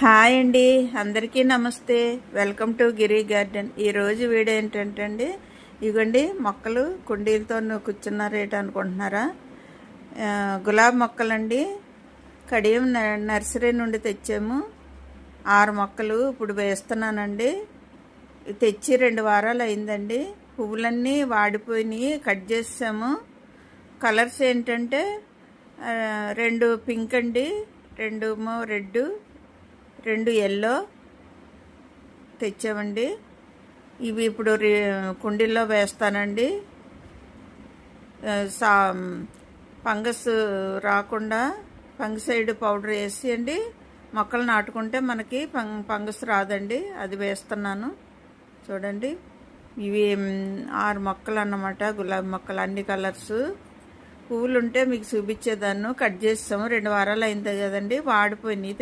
Hi అండి, అందరికీ నమస్తే. Welcome to Giri garden. ఈరోజు వీడియో ఏంటంటే అండి, ఇవ్వండి మొక్కలు కుండీలతో కూర్చున్నారేట అనుకుంటున్నారా? గులాబీ మొక్కలండి. కడియం నర్సరీ నుండి తెచ్చాము. 6 మొక్కలు ఇప్పుడు వేస్తున్నానండి. తెచ్చి 2 వారాలు అయిందండి. పువ్వులన్నీ వాడిపోయినాయి, కట్ చేసాము. కలర్స్ ఏంటంటే 2 పింక్ అండి, 2 రెడ్, 2 ఎల్లో తెచ్చామండి. ఇవి ఇప్పుడు కుండీల్లో వేస్తానండి. ఫంగస్ రాకుండా ఫంగిసైడ్ పౌడర్ వేసి అండి మొక్కలు నాటుకుంటే మనకి ఫంగస్ రాదండి. అది వేస్తున్నాను చూడండి. ఇవి 6 మొక్కలు అన్నమాట, గులాబీ మొక్కలు, అన్ని కలర్స్. పువ్వులు ఉంటే మీకు చూపించేదాన్ని. కట్ చేస్తాము, 2 వారాలు అయింది కదండి, వాడిపోయినాయి.